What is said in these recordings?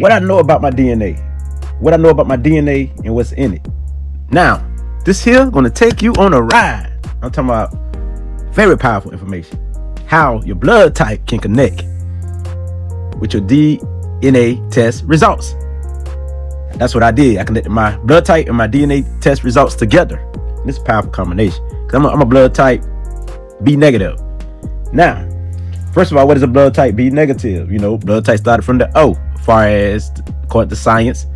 what I know about my DNA. What I know about my DNA and what's in it. Now, this here gonna take you on a ride. I'm talking about very powerful information. How your blood type can connect with your DNA test results. That's what I did. I connected my blood type and my DNA test results together. And this is a powerful combination. Cause I'm a blood type B negative. Now, first of all, what is a blood type B negative? You know, blood type started from the O, as far as according to science,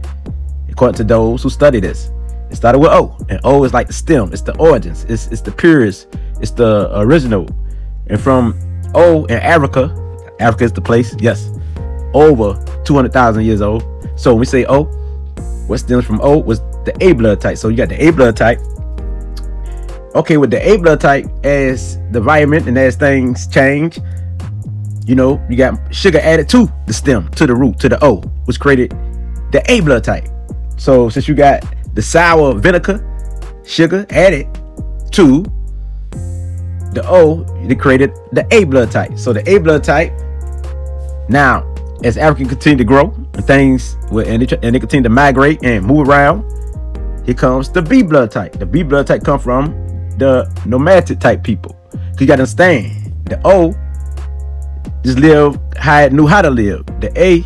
according to those who study this. It started with O, and O is like the stem. It's the origins. It's the purest. It's the original. And from O in Africa is the place. Yes, over 200,000 years old. So when we say O, what stems from O was the A blood type. So you got the A blood type. Okay, with the A blood type, as the environment and as things change, you know, you got sugar added to the stem, to the root, to the O, which created the A blood type. So since you got the sour vinegar sugar added to the O, they created the A blood type. So the A blood type, now as Africans continue to grow and things and they continue to migrate and move around, here comes the B blood type. The B blood type come from the nomadic type people. Cause you gotta understand, the O just live how it knew how to live. The A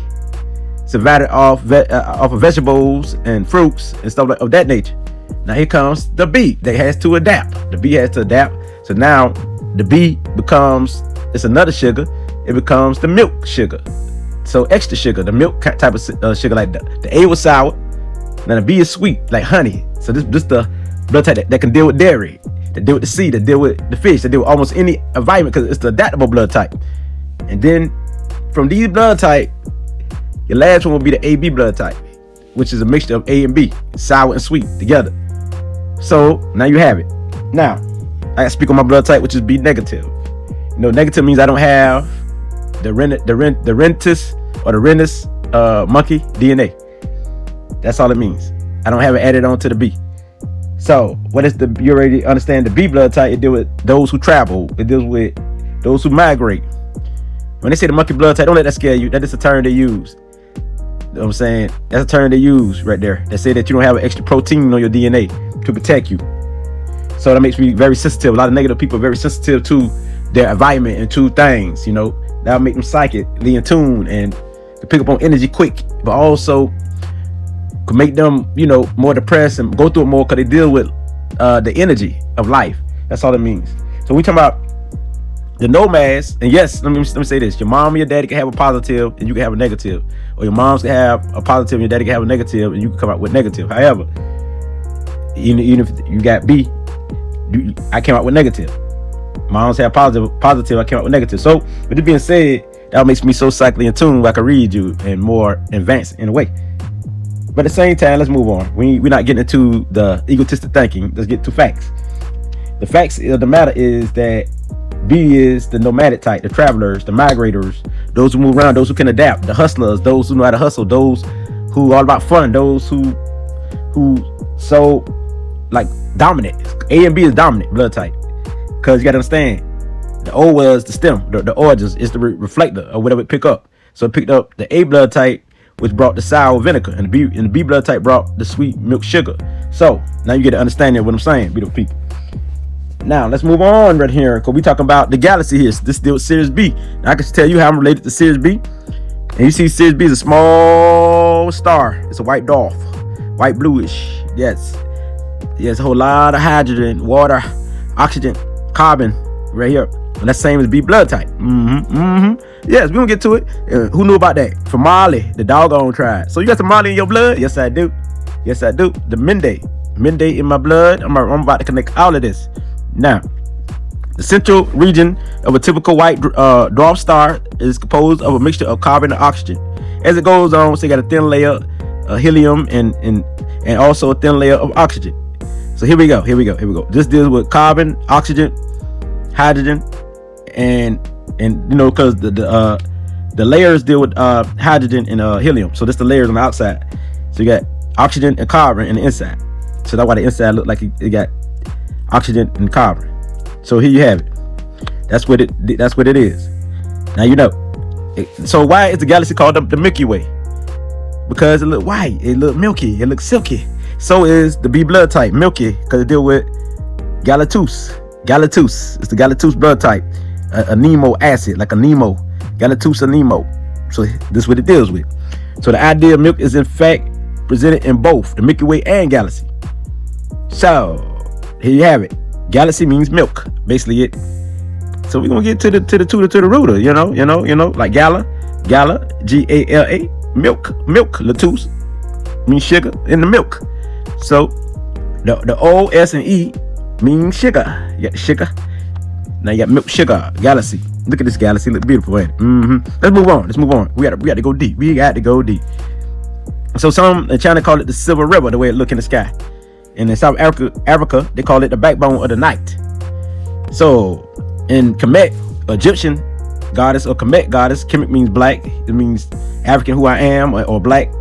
survived off of vegetables and fruits and stuff of that nature. Now here comes the B that has to adapt. The B has to adapt. So now the B becomes, it's another sugar. It becomes the milk sugar. So extra sugar, the milk type of sugar like that. The A was sour. Now the B is sweet, like honey. So this the blood type that can deal with dairy, that deal with the sea, that deal with the fish, that deal with almost any environment, because it's the adaptable blood type. And then from these blood type, your last one will be the AB blood type, which is a mixture of A and B, sour and sweet together. So now you have it. Now I speak on my blood type, which is B negative. You know, negative means I don't have the rentus or the renus monkey DNA. That's all it means. I don't have it added on to the B. So what is the, you already understand the B blood type, it deals with those who travel, it deals with those who migrate. When they say the monkey blood type, don't let that scare you. That is a term they use. You know what I'm saying? That's a term they use right there. They say that you don't have an extra protein on your DNA to protect you. So that makes me very sensitive. A lot of negative people are very sensitive to their environment and to things, you know. That'll make them psychically in tune and can pick up on energy quick, but also could make them, you know, more depressed and go through it more because they deal with the energy of life. That's all it means. So we talking about the nomads, and yes, let me say this: your mom and your daddy can have a positive and you can have a negative, or your moms can have a positive and your daddy can have a negative and you can come out with negative. However, even if you got B, I came out with negative. Moms have positive, I came out with negative. So with it being said, that makes me so psychically in tune where I can read you and more advanced in a way. But at the same time, let's move on. We're not getting into the egotistic thinking. Let's get to facts. The facts of the matter is that B is the nomadic type, the travelers, the migrators, those who move around, those who can adapt, the hustlers, those who know how to hustle, those who are all about fun, those who so like dominant. A and B is dominant blood type, because you got to understand, the O was the stem, the origins is the reflector or whatever it pick up. So it picked up the A blood type, which brought the sour vinegar, and the B blood type brought the sweet milk sugar. So now you get an understanding of what I'm saying, beautiful people. Now let's move on right here, because we talking about the galaxy here. This deal with Sirius B. Now I can tell you how I'm related to Sirius B. And you see Sirius B is a small star. It's a white dwarf, white bluish. Yes, a whole lot of hydrogen, water, oxygen, carbon right here. And that's same as B blood type. Yes, we gonna get to it. Who knew about that? From Mali, the doggone tribe. So you got some Mali in your blood? Yes, I do. Yes, I do. The Mende in my blood. I'm about to connect all of this. Now, the central region of a typical white dwarf star is composed of a mixture of carbon and oxygen. As it goes on, so you got a thin layer of helium and also a thin layer of oxygen. So here we go. This deals with carbon, oxygen, hydrogen, and you know, because the layers deal with hydrogen and helium. So this the layers on the outside. So you got oxygen and carbon in the inside. So that's why the inside look like it got oxygen and carbon. So here you have it. That's what it is. Now you know. So why is the galaxy called the Milky Way? because it look white, it look milky, it look silky. So is the B blood type, milky, because it deal with galatus. Galatus, it's the galatus blood type, a Nemo acid, like a Nemo, galatus Nemo. So this is what it deals with. So the idea of milk is in fact presented in both the Milky Way and galaxy. So here you have it. Galaxy means milk, basically it. So we're gonna get to the rooter, you know, like Gala, Gala, milk, latus means sugar in the milk. So the O, S, and E means sugar. You got sugar. Now you got milk, sugar, galaxy. Look at this galaxy, look beautiful, ain't it? Let's move on. We got to go deep. So some in China call it the Silver River, the way it look in the sky. And in South Africa, they call it the backbone of the night. So in Kemet, Egyptian goddess or Kemet goddess, Kemet means black. It means African, who I am, or black.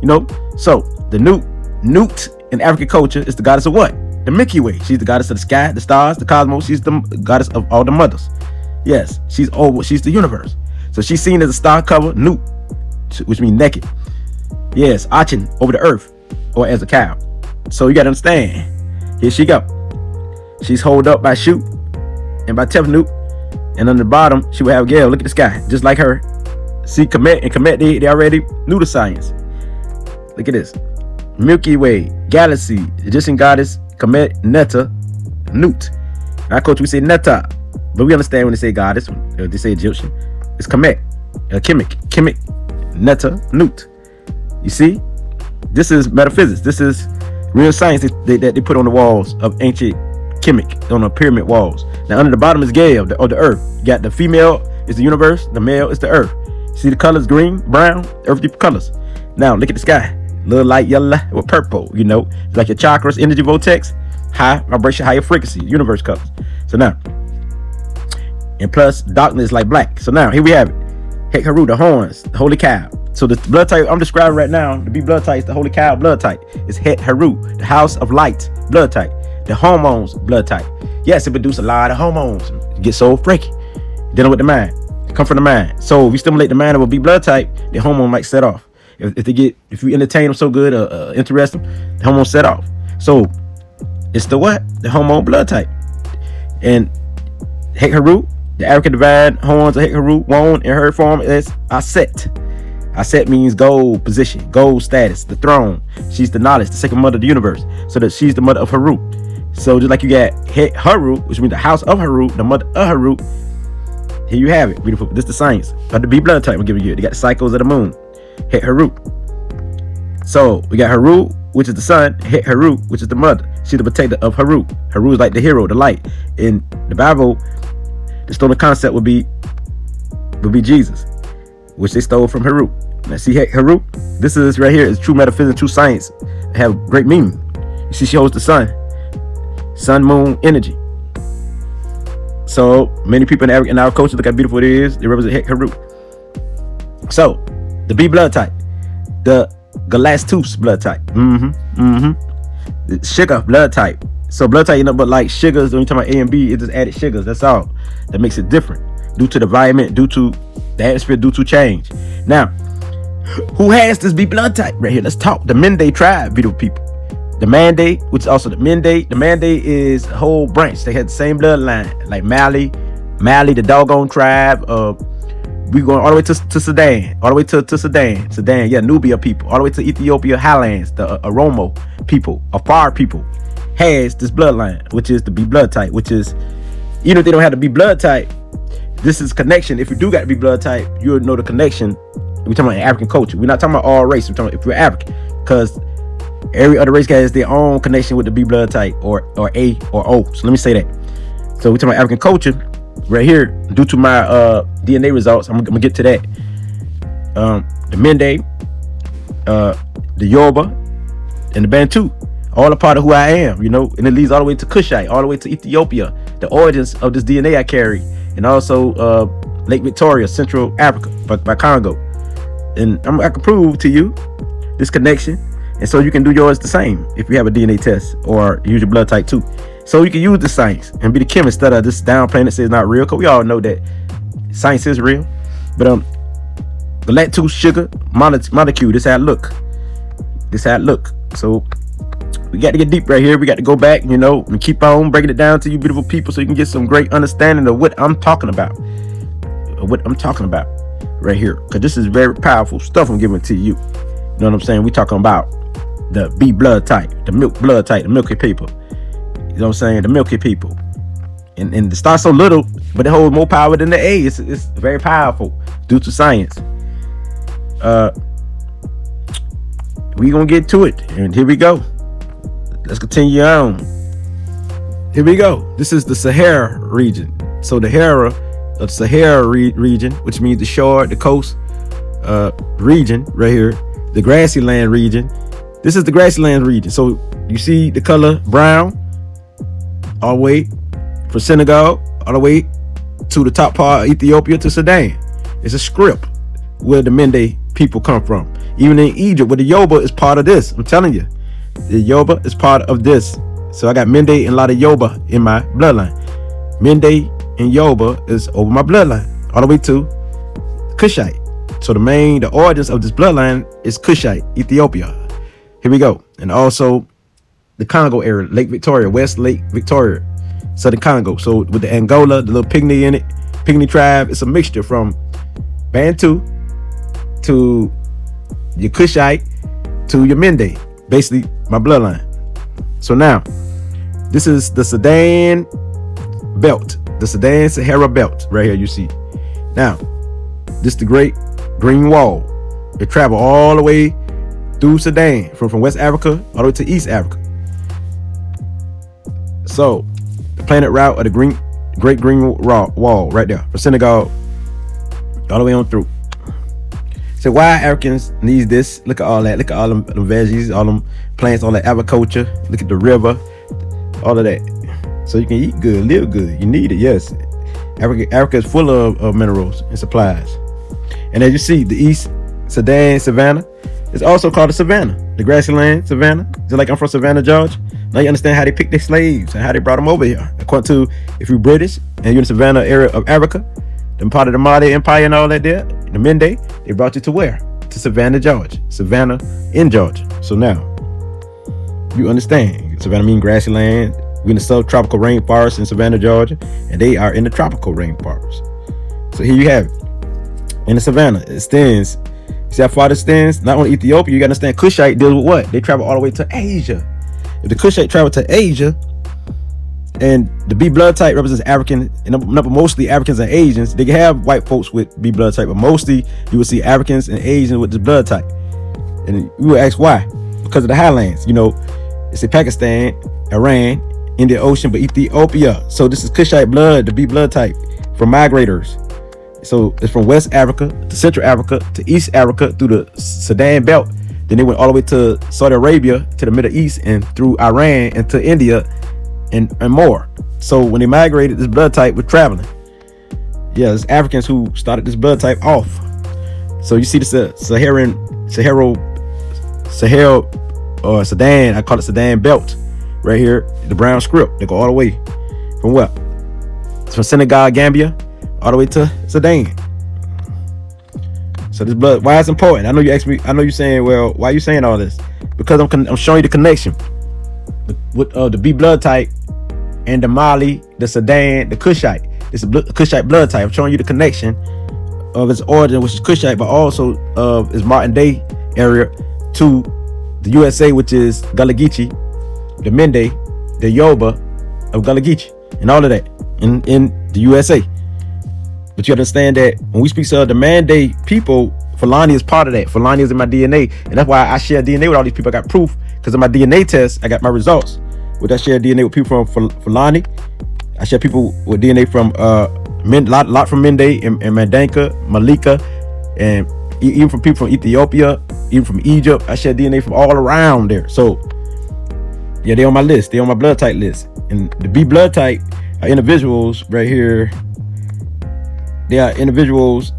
You know. So the Newt in African culture is the goddess of what? The Milky Way. She's the goddess of the sky, the stars, the cosmos. She's the goddess of all the mothers. Yes, she's the universe. So she's seen as a star cover, Newt, which means naked. Yes, arching over the earth, or as a cow. So you gotta understand. Here she go. She's held up by Shu and by Tefnut, and on the bottom she will have Gale. Look at the sky, just like her. See, Kemet, they already knew the science. Look at this. Milky Way, galaxy, Egyptian goddess, Kemet, Netta, Newt. In our culture we say Netta, but we understand when they say goddess, when they say Egyptian, it's Kemet, Kemet, Netta, Newt. You see, this is metaphysics. This is real science that they put on the walls of ancient Kemet, on the pyramid walls. Now under the bottom is Gaia, or the earth. You got the female is the universe, the male is the earth. See the colors, green, brown, earthy colors. Now look at the sky, little light yellow with purple. You know, it's like your chakras, energy vortex, high vibration, higher frequency, universe colors. So now, and plus darkness like black. So now here we have it. Hekharu, the horns, the holy cow. So the blood type I'm describing right now, the B blood type is the holy cow blood type. It's Hekharu, the house of light blood type. The hormones blood type. Yes, it produces a lot of hormones. It gets so freaky. Dealing with the mind. It come from the mind. So if you stimulate the mind of a B blood type, the hormone might set off. If you entertain them so good, interest them, the hormone set off. So it's the what? The hormone blood type. And Hekharu, the African divine horns of Hekharu, Won in her form is Aset. Aset means gold position, gold status, the throne. She's the knowledge, the second mother of the universe. So that she's the mother of Haru. So just like you got Haru, which means the house of Haru, the mother of Haru. Here you have it. Beautiful. This is the science of the B blood type. I'm giving you. They got the cycles of the moon. Haru. So we got Haru, which is the son. Haru, which is the mother. She's the protector of Haru. Haru is like the hero, the light. In the Bible, the stolen concept would be Jesus, which they stole from Haru. Now see Haru, this is right here is true metaphysics, true science. They have great meaning. You see, she holds the sun, moon energy. So many people in our culture, look how beautiful it is. They represent Haru. So the B blood type, the Galastus blood type. The sugar blood type. So blood type, but like sugars, when you talk about A and B, it's just added sugars. That's all. That makes it different due to the environment, due to the atmosphere, due to change. Now, who has this B blood type right here? Let's talk. The Mende tribe, beautiful people. The Mende, which is also the Mende. The Mende is a whole branch. They had the same bloodline, like Mali, the doggone tribe. We going all the way to Sudan, all the way to Sudan, yeah, Nubia people, all the way to Ethiopia highlands, the Oromo people, Afar people, has this bloodline, which is the B blood type, which is, even if they don't have the B blood type, this is connection. If you do got the B blood type, you'll know the connection. We're talking about African culture. We're not talking about all race. We're talking about if you're African, because every other race has their own connection with the B blood type, or A or O. So let me say that. So we're talking about African culture right here. Due to my DNA results, I'm gonna get to that. The Mende, the Yoruba, and the Bantu, all a part of who I am, you know, and it leads all the way to Kushite, all the way to Ethiopia, the origins of this DNA I carry, and also Lake Victoria, Central Africa, by Kongo. And I can prove to you this connection, and so you can do yours the same if you have a DNA test or use your blood type too. So you can use the science and be the chemist instead of just downplaying it, say it's not real, because we all know that science is real. But galactose sugar molecule. This how it look. So we got to get deep right here. We got to go back, and keep on breaking it down to you beautiful people, so you can get some great understanding of what I'm talking about. Right here, because this is very powerful stuff I'm giving to you. You know what I'm saying? We talking about the B blood type, the milk blood type, the milky people. You know what I'm saying? The milky people. And it starts so little, but it holds more power than the A. It's very powerful due to science. We gonna get to it, and here we go. Let's continue on. Here we go. This is the Sahel region. So the Sahel region, which means the shore, the coast region right here, the grassy land region. This is the grassy land region. So you see the color brown all the way from Senegal all the way to the top part of Ethiopia to Sudan. It's a script where the Mende people come from. Even in Egypt, where the Yoruba is part of this. I'm telling you, the Yoruba is part of this. So I got Mende and a lot of Yoruba in my bloodline. Mende and Yoruba is over my bloodline all the way to Kushite. So the origins of this bloodline is Kushite, Ethiopia. Here we go. And also the Kongo area, Lake Victoria, West Lake Victoria, Southern Congo. So with the Angola, the little Pygmy in it, Pygmy tribe, it's a mixture from Bantu to your Kushite to your Mende, basically my bloodline. So now, this is the Sudan belt, the Sudan Sahara belt right here you see. Now, this is the Great Green Wall. It traveled all the way through Sudan, from West Africa all the way to East Africa. So, the planet route of the Great Green Wall right there, from Senegal all the way on through. So why Africans need this? Look at all that. Look at all them veggies, all them plants, all that agriculture. Look at the river, all of that. So you can eat good, live good. You need it, yes. Africa is full of minerals and supplies. And as you see, the East Sudan Savannah is also called the Savannah, the grassy land Savannah. Just like I'm from Savannah, Georgia. Now you understand how they picked their slaves and how they brought them over here. According to, if you're British and you're in the Savannah area of Africa, then part of the Mende Empire and all that there, the Mende, they brought you to where? To Savannah, Georgia. Savannah in Georgia. So now, you understand. Savannah means grassy land. We're in the subtropical rainforest in Savannah, Georgia, and they are in the tropical rainforest. So here you have it. In the Savannah, it extends. See how far it extends? Not only Ethiopia, you gotta understand Kushite deals with what? They travel all the way to Asia. If the Kushite travel to Asia, and the B blood type represents African, and mostly Africans and Asians. They can have white folks with B blood type, but mostly you will see Africans and Asians with this blood type. And you will ask why? Because of the highlands. It's in Pakistan, Iran, Indian Ocean, but Ethiopia. So this is Kushite blood, the B blood type, from migrators. So it's from West Africa to Central Africa to East Africa through the Sudan belt. Then they went all the way to Saudi Arabia, to the Middle East, and through Iran and to India. And more. So when they migrated, this blood type was traveling. Yeah, it's Africans who started this blood type off. So you see this Sahel or Sudan, I call it Sudan belt right here, the brown script. They go all the way from what? It's from Senegal, Gambia, all the way to Sudan. So this blood, why it's important? I know you asked me. I know you're saying, well, why are you saying all this? Because I'm showing you the connection with the B blood type and the Mali, the Sudan, the Kushite. It's a Kushite blood type. I'm showing you the connection of its origin, which is Kushite, but also of its modern day area to the USA, which is Gullah Geechee, the Mende, the Yoruba of Gullah Geechee, and all of that in the USA. But you understand that when we speak to the Mende people, Fulani is part of that. Fulani is in my DNA, and that's why I share DNA with all these people. I got proof because of my DNA test. I got my results. With I share DNA with people from Fulani. I share people with DNA from lot from Mende and Mandanka, Malika, and even from people from Ethiopia, even from Egypt. I share DNA from all around there. So yeah, they on my list. They on my blood type list. And the B blood type are individuals right here. They are individuals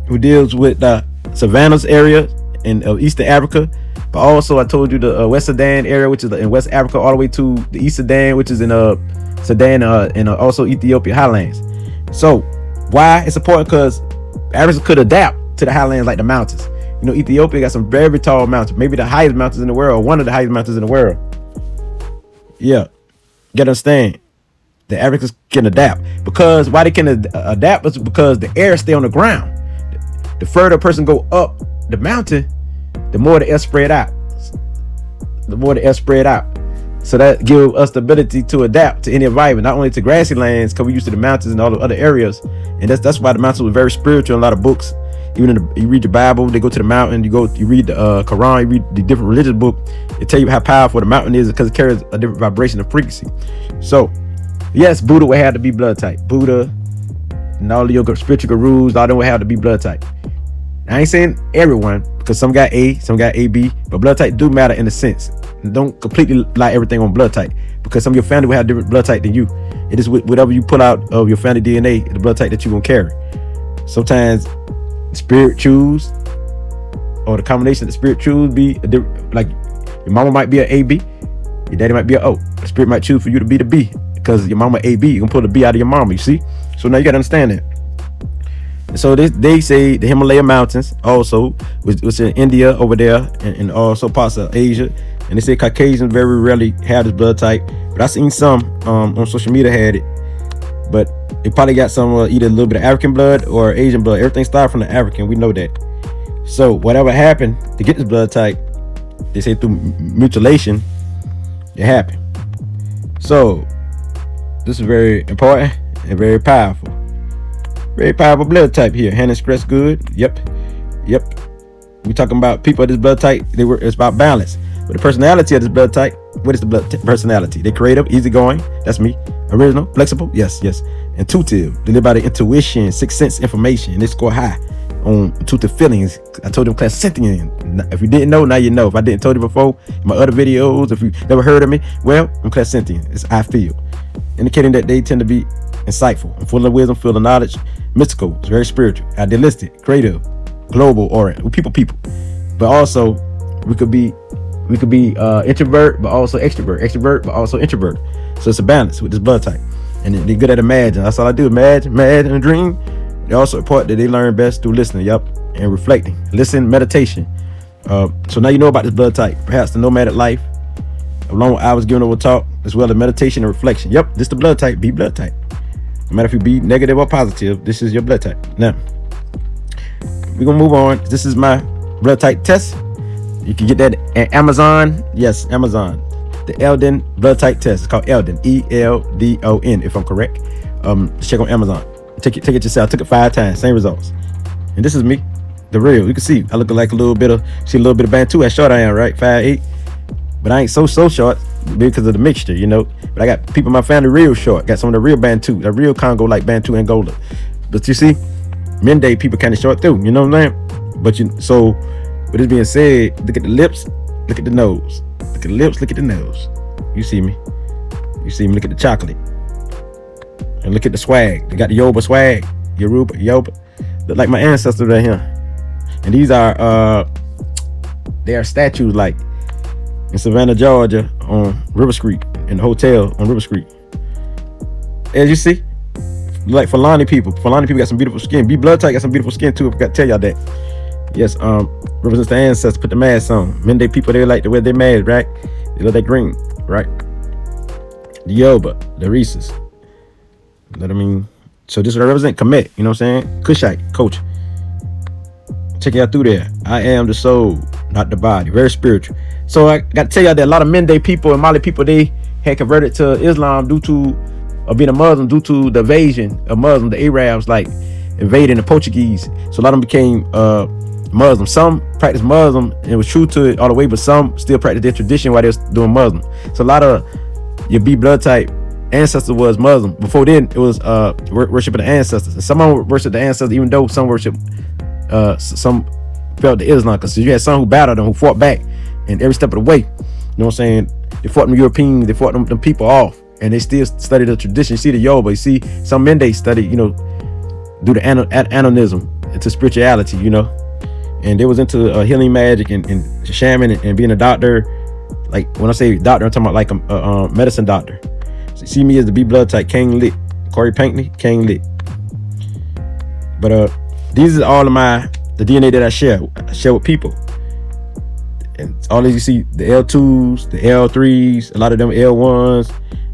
who deals with the Savannah's area in Eastern Africa. But also, I told you the West Sudan area, which is in West Africa, all the way to the East Sudan, which is in Sudan and also Ethiopia highlands. So, why it's important? Because Africans could adapt to the highlands, like the mountains. You know, Ethiopia got some very tall mountains, maybe the highest mountains in the world, one of the highest mountains in the world. Yeah, you gotta understand. The Africans can adapt. Because why they can adapt is because the air stay on the ground. The further a person go up the mountain, the more the air spread out. So that gives us the ability to adapt to any environment, not only to grassy lands, because we're used to the mountains and all the other areas. And that's why the mountains were very spiritual in a lot of books. Even you read the Bible, they go to the mountain, you read the Quran, you read the different religious book. They tell you how powerful the mountain is because it carries a different vibration and frequency. So yes, Buddha would have to be blood type. Buddha and all of your spiritual gurus, all of them would have to be blood type. I ain't saying everyone, because some got A, some got AB, but blood type do matter in a sense. And don't completely lie everything on blood type, because some of your family will have different blood type than you. It is whatever you pull out of your family DNA, the blood type that you're gonna carry. Sometimes spirit choose, or the combination of the spirit choose be like your mama might be an AB, your daddy might be an O. The spirit might choose for you to be the B, because your mama AB, you can pull the B out of your mama, you see? So now you gotta understand that. So they say the Himalaya mountains also, which in India over there, and also parts of Asia, and they say Caucasians very rarely have this blood type, but I seen some on social media had it, but they probably got some either a little bit of African blood or Asian blood. Everything started from the African, we know that. So whatever happened to get this blood type, they say through mutilation, it happened. So this is very important and very powerful. Very powerful blood type here. Hand express good. Yep. We talking about people of this blood type. It's about balance. But the personality of this blood type, what is the personality? They creative, easygoing. That's me. Original, flexible. Yes. Intuitive. They live by the intuition, sixth sense information. And they score high on intuitive feelings. I told them clairsentient. If you didn't know, now you know. If I didn't told you before, in my other videos, if you never heard of me, well, I'm clairsentient. It's I feel. Indicating that they tend to be insightful, full of wisdom, full of knowledge, mystical, it's very spiritual, idealistic, creative, global, oriented, people. But also, we could be introvert, but also extrovert, but also introvert. So it's a balance with this blood type. And they're good at imagine. That's all I do. Imagine and dream. They also report that they learn best through listening, and reflecting. Listen, meditation. So now you know about this blood type. Perhaps the nomadic life, along with hours given over talk, as well as meditation and reflection. This the blood type. Be blood type. No matter if you be negative or positive, this is your blood type. Now, we're gonna move on. This is my blood type test. You can get that at Amazon. Yes, Amazon. The Eldon blood type test. It's called Eldon, ELDON, if I'm correct. Check on Amazon. Take it yourself. I took it 5 times, same results. And this is me, the real. You can see I look like a little bit of Bantu. How short I am, right? 5'8". But I ain't so short because of the mixture, But I got people in my family real short. Got some of the real Bantu, the real Kongo like Bantu and Gullah. But you see, Mende people kind of short too. You know what I'm saying? But so with this being said, look at the lips, look at the nose. Look at the lips, look at the nose. You see me? Look at the chocolate. And look at the swag. They got the Yoruba swag. Yoruba. Look like my ancestors right here. And these are they are statues like in Savannah, Georgia, on River Street, in the hotel on River Street. As you see, like Fulani people got some beautiful skin. B blood type got some beautiful skin too. I forgot to tell y'all that. Yes, represents the ancestors. Put the mask on. Mende people, they like to wear their mask, right? They look that green, right? The Yoruba, the Reese's. You know what I mean? So this represent Kemet. You know what I'm saying? Kushite, coach. Check y'all through there. I am the soul, not the body. Very spiritual. So I got to tell y'all that a lot of Mende people and Mali people, they had converted to Islam due to being a Muslim, due to the invasion of Muslim, the Arabs like invading the Portuguese. So a lot of them became Muslim. Some practiced Muslim and was true to it all the way, but some still practiced their tradition while they was doing Muslim. So a lot of your B blood type ancestor was Muslim. Before then, it was worshiping the ancestors. And some of them worship the ancestors, even though some worship some felt the Islam, because you had some who battled them, who fought back, and every step of the way, you know what I'm saying, they fought them Europeans, they fought them people off, and they still study the tradition. You see the Yoruba, you see some Mende study, do the anonism into spirituality, and they was into healing magic and shaman and being a doctor. Like when I say doctor, I'm talking about like a medicine doctor. So you see me as the B blood type, King Lit, Corey Pinkney, King Lit. But these are all of my the DNA that I share with people. And all these, you see the L2s, the L3s, a lot of them L1s.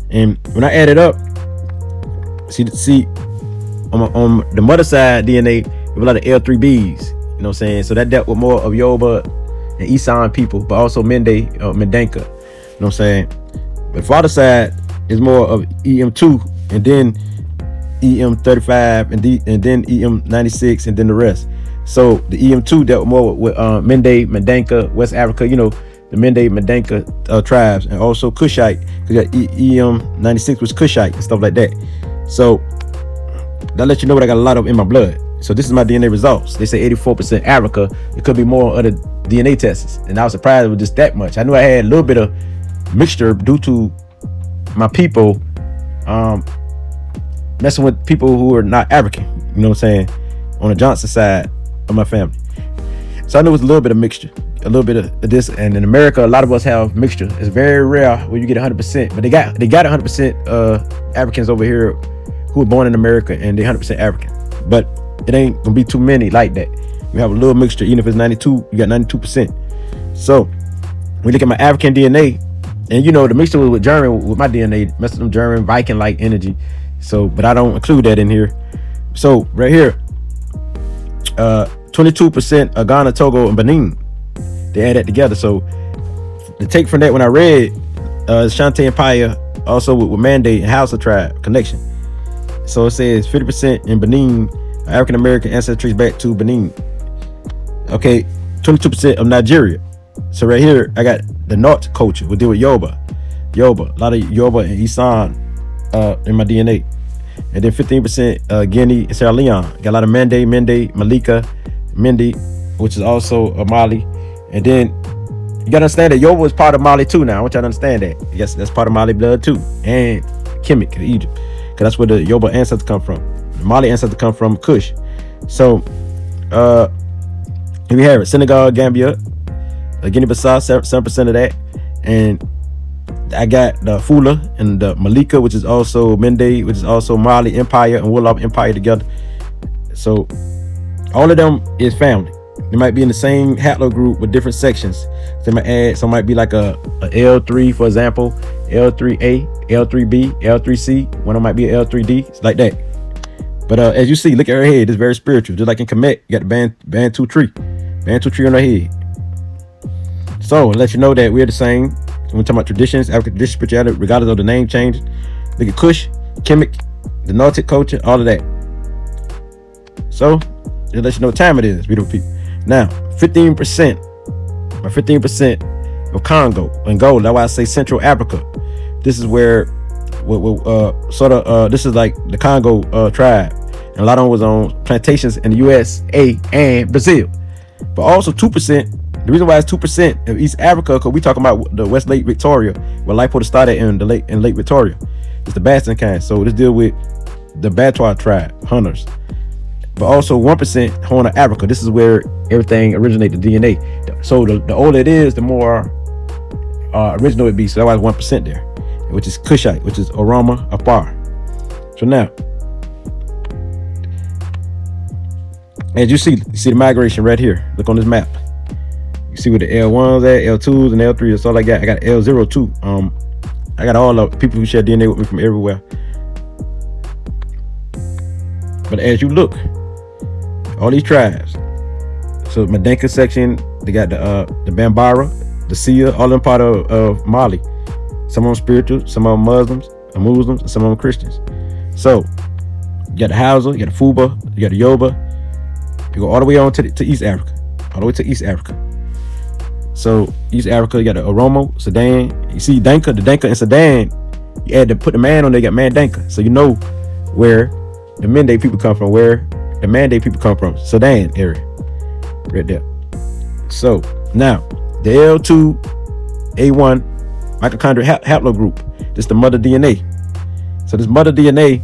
And when I add it up, see on the mother side DNA, there were a lot of L3Bs. You know what I'm saying? So that dealt with more of Yoruba and Isan people, but also Mende, Mendenka. You know what I'm saying? But father side is more of EM2, and then EM35, and then EM96, and then the rest. So the EM2 dealt more with Mende, Mendenka, West Africa, you know, the Mende, Mendenka tribes, and also Kushite, because you got EM96 was Kushite and stuff like that. So that lets you know what I got a lot of in my blood. So this is my DNA results. They say 84% Africa. It could be more other DNA tests, and I was surprised with just that much. I knew I had a little bit of mixture due to my people messing with people who are not African. You know what I'm saying? On the Johnson side of my family. So I knew it was a little bit of mixture, a little bit of this. And in America, a lot of us have mixture. It's very rare when you get 100%, but they got 100% Africans over here who were born in America, and they're 100% African. But it ain't gonna be too many like that. You have a little mixture. Even if it's 92, you got 92%. So we look at my African DNA, and you know the mixture with German, with my DNA, messing with them German Viking-like energy. So, but I don't include that in here. So right here, 22% of Ghana, Togo, and Benin. They add that together. So the take from that, when I read Shante Empire, also with Mende and Hausa tribe connection. So it says 50% in Benin, African American ancestry back to Benin. Okay, 22% of Nigeria. So right here, I got the North culture. We deal with Yoruba, a lot of Yoruba and Isan in my DNA. And then 15% Guinea and Sierra Leone. Got a lot of Mende, Malika, Mende, which is also a Mali. And then you gotta understand that Yoruba is part of Mali too now. I want y'all to understand that. Yes, that's part of Mali blood too. And Kemet, Egypt. Because that's where the Yoruba ancestors come from. The Mali ancestors come from Kush. So here we have it. Senegal, Gambia, Guinea-Bissau, 7% of that. And I got the Fula and the Malika, which is also Mende, which is also Mali Empire and Wolof Empire together. So all of them is family. They might be in the same haplogroup with different sections. They might add, some might be like a L3, for example, L3A, L3B, L3C. One of them might be a L3D. It's like that. But as you see, look at her head. It's very spiritual. Just like in Kemet, you got the Bantu tree. Bantu tree on her head. So it lets you know that we're the same. When we're talking about traditions, African tradition, spirituality, regardless of the name change. Look at Kush, Kemet, the Nordic culture, all of that. So it lets you know what time it is, beautiful people. Now, 15%, my 15% of Kongo, Angola. That's why I say Central Africa. This is where, this is like the Kongo tribe. And a lot of them was on plantations in the USA and Brazil. But also 2%, the reason why it's 2% of East Africa, because we talking about the West Lake Victoria, where life would started in Lake Victoria. It's the Baston kind. So this deal with the Batois tribe, hunters. But also 1% Horn of Africa. This is where everything originated, the DNA. So the older it is, the more original it be. So that's why it's 1% there, which is Kushite, which is Oroma Afar. So now, as you see the migration right here. Look on this map. You see where the L1s at, L2s, and L3s. That's all I got. I got L0 too. I got all the people who share DNA with me from everywhere. But as you look, all these tribes. So Mendenka section, they got the Bambara, the Sia, all them part of Mali. Some of them spiritual, some of them Muslims, and some of them Christians. So you got the Hausa, you got the Fuba, you got the Yoruba. You go all the way on to East Africa, all the way to East Africa. So East Africa, you got the Oromo, Sudan. You see the Denka in Sudan. You had to put the man on there, you got Man Denka. So you know where the Mende people come from, where the Mande people come from, Sudan area, right there. So now the L2A1 mitochondrial haplogroup. This is the mother DNA. So this mother DNA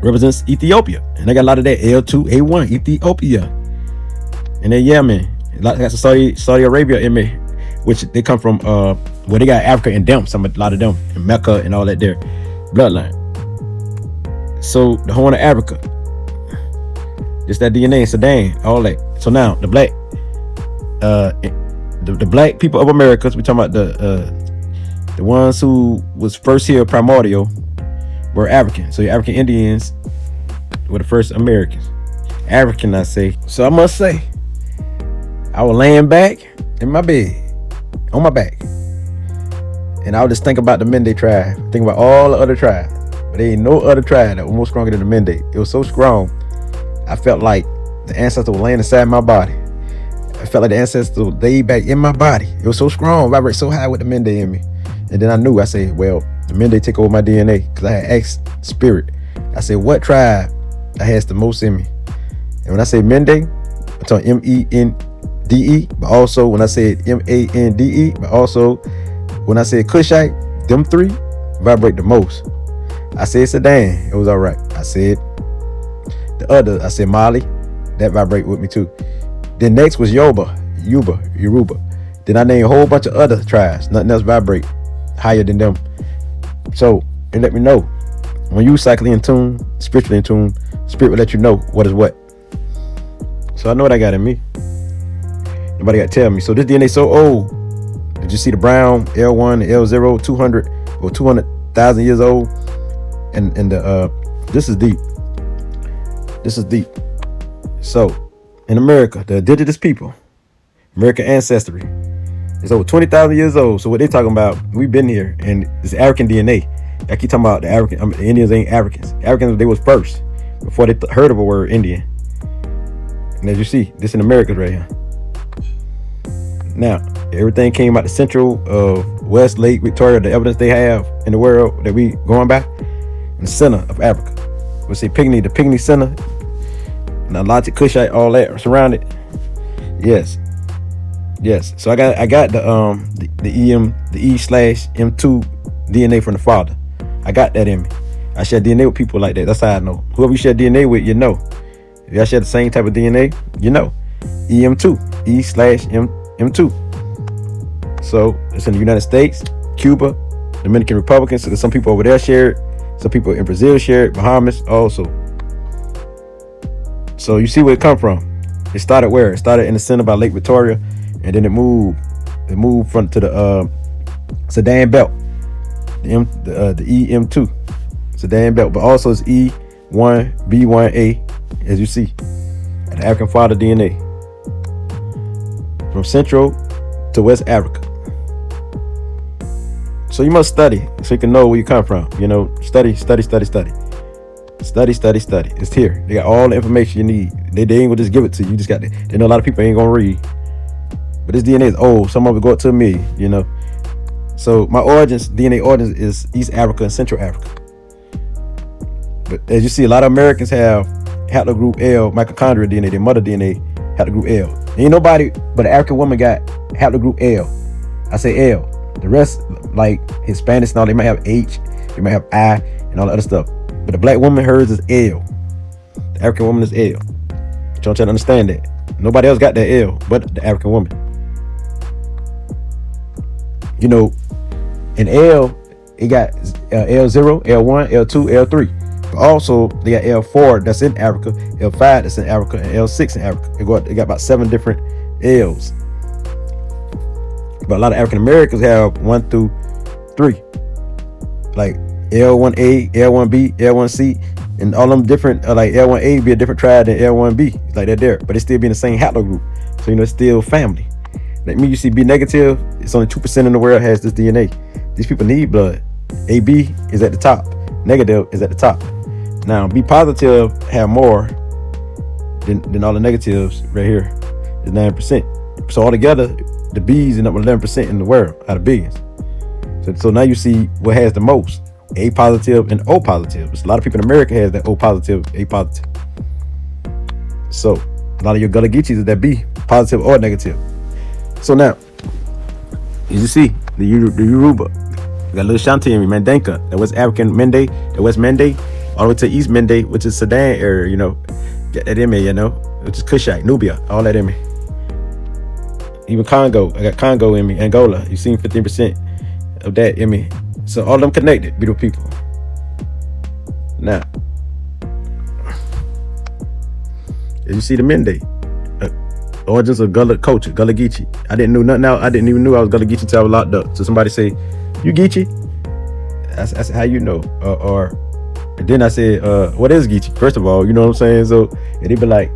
represents Ethiopia, and they got a lot of that L2A1 Ethiopia. And then Yemen, got some Saudi Arabia in me, which they come from where they got Africa and them, a lot of them, and Mecca and all that there, bloodline. So the Horn of Africa, Just that DNA in Sudan, all that. So now the black people of America, we talking about the ones who was first here primordial were African. So your African Indians were the first Americans. African, I say. So I must say, I was laying back in my bed, on my back, and I would just think about the Mende tribe, think about all the other tribes, but there ain't no other tribe that was more stronger than the Mende. It was so strong, I felt like the ancestor was laying inside my body. I felt like the ancestor laid back in my body. It was so strong, vibrate so high with the Mende in me. And then I knew, I said, well, the Mende take over my DNA, because I had asked spirit. I said, what tribe that has the most in me? And when I say Mende, I'm talking M-E-N-D-E, but also when I said M-A-N-D-E, but also when I said Kushite, them three vibrate the most. I said Sudan, it was all right. I said the other, I said Mali, that vibrate with me too. Then next was Yoruba. Then I named a whole bunch of other tribes, nothing else vibrate higher than them. So it let me know, when you psychically in tune, spiritually in tune, spirit will let you know what is what. So I know what I got in me. Nobody got to tell me. So this DNA so old. Did you see the brown L1, L0, 200 or 200,000 years old? And this is deep. This is deep. So in America, the indigenous people, American ancestry, is over 20,000 years old. So what they talking about, we've been here, and it's African DNA. I keep talking about the Indians ain't Africans. Africans, they was first before they heard of a word Indian. And as you see, this in America right here. Now, everything came out the central of West Lake Victoria, the evidence they have in the world that we going by, in the center of Africa. We say the Pygmy center, Nilotic, Kushite, all that surrounded. Yes. So I got the E/M2 DNA from the father. I got that in me. I share DNA with people like that. That's how I know. Whoever you share DNA with, you know. If y'all share the same type of DNA, you know. E/M2, E/M2. So it's in the United States, Cuba, Dominican Republic. So there's some people over there share it. Some people in Brazil share it, Bahamas also. So you see where it come from. It started where? It started in the center by Lake Victoria, and then it moved from to the Sudan belt, the E/M2 Sudan belt, but also it's E1B1A, as you see, the African father DNA from Central to West Africa. So you must study so you can know where you come from. You know, study. It's here. They got all the information you need. They ain't gonna just give it to you. You just got to. They know a lot of people ain't gonna read. But this DNA is old. Some of it go up to me, you know. So my DNA origins is East Africa and Central Africa. But as you see, a lot of Americans have haplogroup L, mitochondrial DNA, their mother DNA, haplogroup L. Ain't nobody but an African woman got haplogroup L. I say L. The rest, like Hispanics and all, they might have H, they might have I, and all the other stuff. But the black woman, hers is L. The African woman is L. But y'all try to understand that. Nobody else got that L but the African woman. You know, in L, it got L0, L1, L2, L3. But also, they got L4 that's in Africa, L5 that's in Africa, and L6 in Africa. It got about 7 different L's. But a lot of African Americans have 1 through 3. Like L1A, L1B, L1C, and all them different, like L1A be a different tribe than L1B. Like they're there, but it still be in the same haplogroup. So, you know, it's still family. Like me, you see B negative, it's only 2% in the world has this DNA. These people need blood. AB is at the top. Negative is at the top. Now, B positive have more than all the negatives right here. Is 9%. So altogether, the B's end up with 11% in the world out of billions. So now you see what has the most. A positive and O positive. There's a lot of people in America has that O positive, A positive. So a lot of your Gullah Geechees is that B, positive or negative. So now, as you see, the Yoruba, we got a little Shanti in Mandenka, that was African Mende, the West Mende, all the way to East Mende, which is Sudan area, you know. Get that in me, you know, which is Kushite, Nubia, all that in me. Even Kongo, I got Kongo in me, Angola, you seen 15% of that in me. So all of them connected, beautiful people. Now, As you see the Mende, origins of Gullah culture, Gullah Geechee. I didn't know nothing else. I didn't even know I was Gullah Geechee until I was locked up. So somebody say, "You Geechee?" That's how you know. Or then I said, "What is Geechee?" First of all, you know what I'm saying. So they'd be like,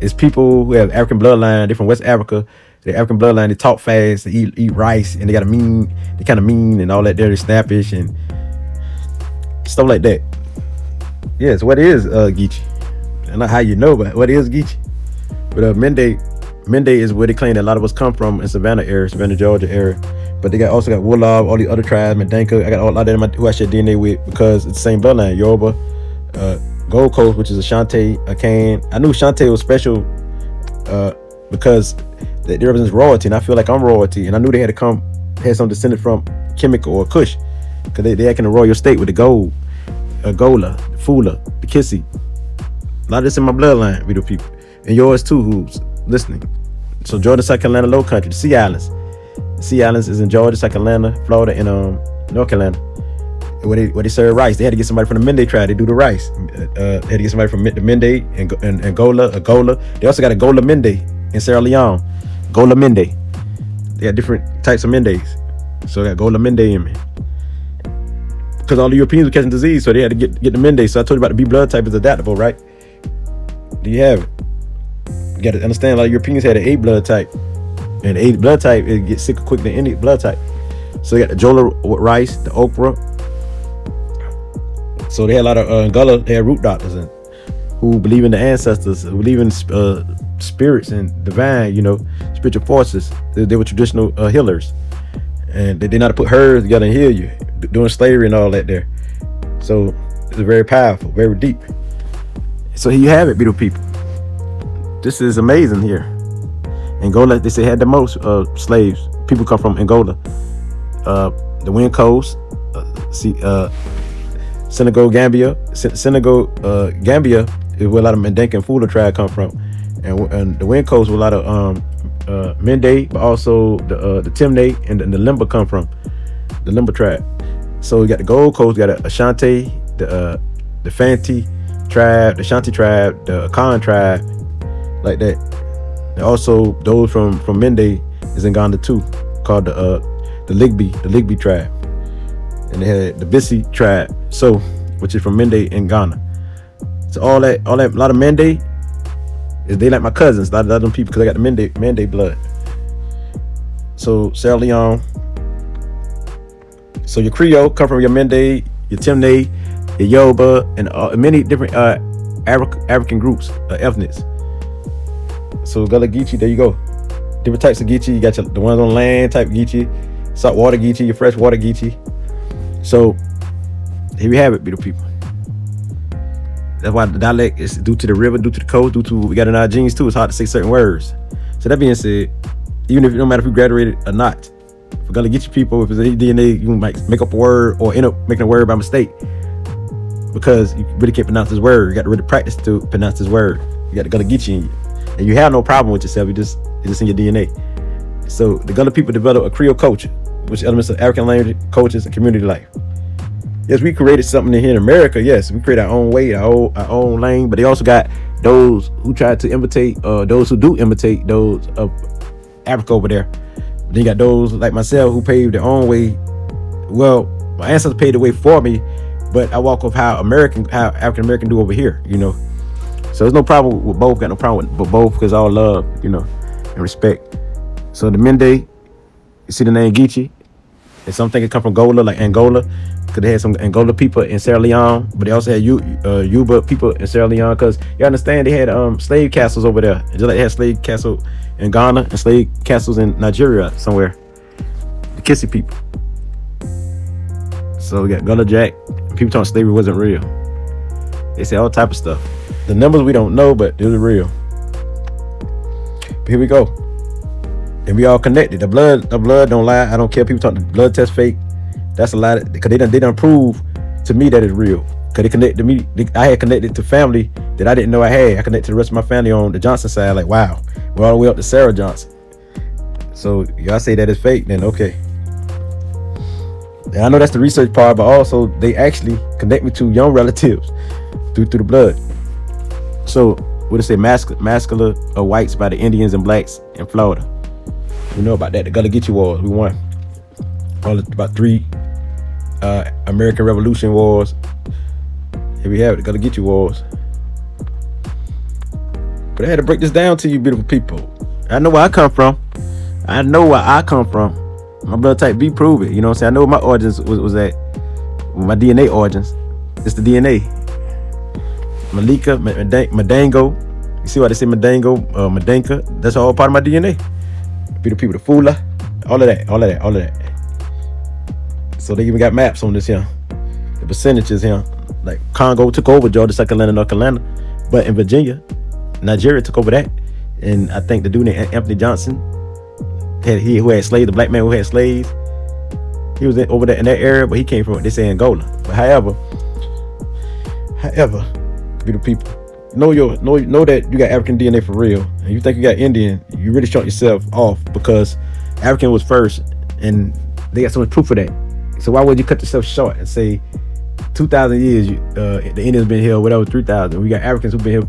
it's people who have African bloodline. They're from West Africa. The African bloodline. They talk fast. They eat rice, and they got They kind of mean and all that. They're snappish and stuff like that. Yes, what is Geechee? Not how you know, but what is Geechee? But Mende is where they claim that a lot of us come from in Savannah, Georgia area. But they also got Gullah, all the other tribes, Mendenka. I got a lot of them who I share DNA with because it's the same bloodline. Yoruba, Gold Coast, which is Ashanti, Akan. I knew Ashanti was special because they represent royalty, and I feel like I'm royalty. And I knew they had some descendant from Chemical or Kush, because they act in the royal state with the gold, Gola, the Fula, the Kissy. A lot of this in my bloodline, video people, and yours too, who's listening. So Georgia, South Carolina, Low Country, the Sea Islands. The Sea Islands is in Georgia, South Carolina, Florida, and North Carolina. Where they serve rice. They had to get somebody from the Mende tribe to do the rice. They had to get somebody from the Mende and Gola. They also got a Gola Mende in Sierra Leone. Gola Mende. They got different types of Mendes. So I got Gola Mende in me. Because all the Europeans were catching disease, so they had to get the Mende. So I told you about the B blood type is adaptable, right? Do you have it? You got to understand, a lot of Europeans had an A blood type. And the A blood type, it gets sicker quicker than any blood type. So they got the Jola rice, the okra. So they had a lot of Gullah, they had root doctors who believe in the ancestors, who believe in spirits and divine, spiritual forces. They were traditional healers. And they did not put herbs together and heal you, doing slavery and all that there. So it's very powerful, very deep. So here you have it, beautiful people. This is amazing here. Angola, they say, had the most slaves. People come from Angola, the Wind Coast, Senegal, Gambia. Gambia is where a lot of Mendenka and Fula tribe come from, and the Wind Coast, where a lot of Mende, but also the Timne and the Limba come from, the Limba tribe. So we got the Gold Coast, we got the Ashanti, the Fanti tribe, the Ashanti tribe, the Akan tribe, like that. And also those from Mende is in Ghana too, called the Ligby tribe. And they had the Bissi tribe, which is from Mende in Ghana. So all that, a lot of Mende, they like my cousins. A lot of them people, because I got the Mende blood. So Sierra Leone. So your Creole come from your Mende, your Timne, your Yoruba, and many different African groups, ethnics. So Gullah Geechee, there you go. Different types of Geechee. You got the ones on land type Geechee, saltwater Geechee, your freshwater Geechee. So here we have it, beautiful people. That's why the dialect is due to the river, due to the coast, due to what we got in our genes too. It's hard to say certain words. So that being said, even if no matter if you graduated or not, for Gullah Geechee people, if it's any DNA, you might make up a word or end up making a word by mistake because you really can't pronounce this word. You got to really practice to pronounce this word. You got the Gullah Geechee in you, and you have no problem with yourself. It's just in your DNA. So the Gullah people developed a Creole culture, which elements of African language, cultures, and community life. Yes, we created something here in America. Yes, we create our own way, our own lane. But they also got those who try to imitate, those who do imitate those of Africa over there. Then you got those like myself who paved their own way. Well, my ancestors paved the way for me, but I walk with how African American do over here. So there's no problem with both. Got no problem with both because all love, and respect. So the Mende, you see the name Geechee. And some think it come from Gola, like Angola, because they had some Angola people in Sierra Leone, but they also had Yuba people in Sierra Leone, because you understand they had slave castles over there, just like they had slave castles in Ghana and slave castles in Nigeria somewhere. The Kissy people. So we got Gullah Jack. People talking slavery wasn't real. They say all type of stuff. The numbers we don't know, but they're real. But here we go. And we all connected. The blood don't lie. I don't care. People talk the blood test fake. That's a lie, because they done prove to me that it's real. Because they connected to me. I had connected to family that I didn't know I had. I connected to the rest of my family on the Johnson side. Like, wow, we're all the way up to Sarah Johnson. So y'all say that it's fake, then okay. And I know that's the research part, but also they actually connect me to young relatives through the blood. So what it say? Massacre of whites by the Indians and blacks in Florida. We know about that. The Gullah Geechee Wars. We won. About 3 American Revolution Wars. Here we have it. The Gullah Geechee Wars. But I had to break this down to you, beautiful people. I know where I come from. My blood type B prove it. You know what I'm saying? I know where my origins was at. My DNA origins. It's the DNA. Malika, Madango. You see why they say Madango, Madanka? That's all part of my DNA. Beautiful people, the Fula, all of that. So they even got maps on this here. The percentages here. Like Kongo took over Georgia, South Carolina, North Carolina. But in Virginia, Nigeria took over that. And I think the dude named Anthony Johnson, who had slaves, the black man who had slaves, he was over there in that area, but he came from, they say, Angola. But however, beautiful people, know that you got African DNA for real, and you think you got Indian, you really shot yourself off, because African was first, and they got so much proof of that. So why would you cut yourself short and say 2,000 years the Indians been here, whatever, 3,000? We got Africans who've been here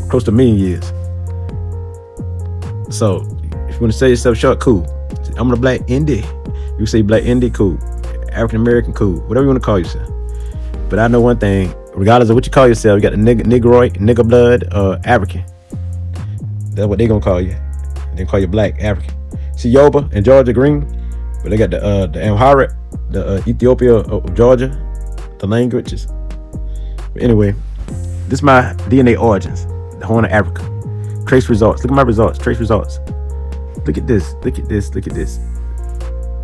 close to 1 million years. So if you want to sell yourself short, cool. I'm a black Indian. You say black Indian, cool. African American, cool. Whatever you want to call yourself. But I know one thing, regardless of what you call yourself, you got the negroid, nigger blood, African. That's what they gonna call you. They call you black African. See Yoruba and Georgia green, but they got the Amharic, the Ethiopia of Georgia, the languages. But anyway, this is my DNA origins, the Horn of Africa. Trace results. Look at my results. Trace results. Look at this. Look at this. Look at this.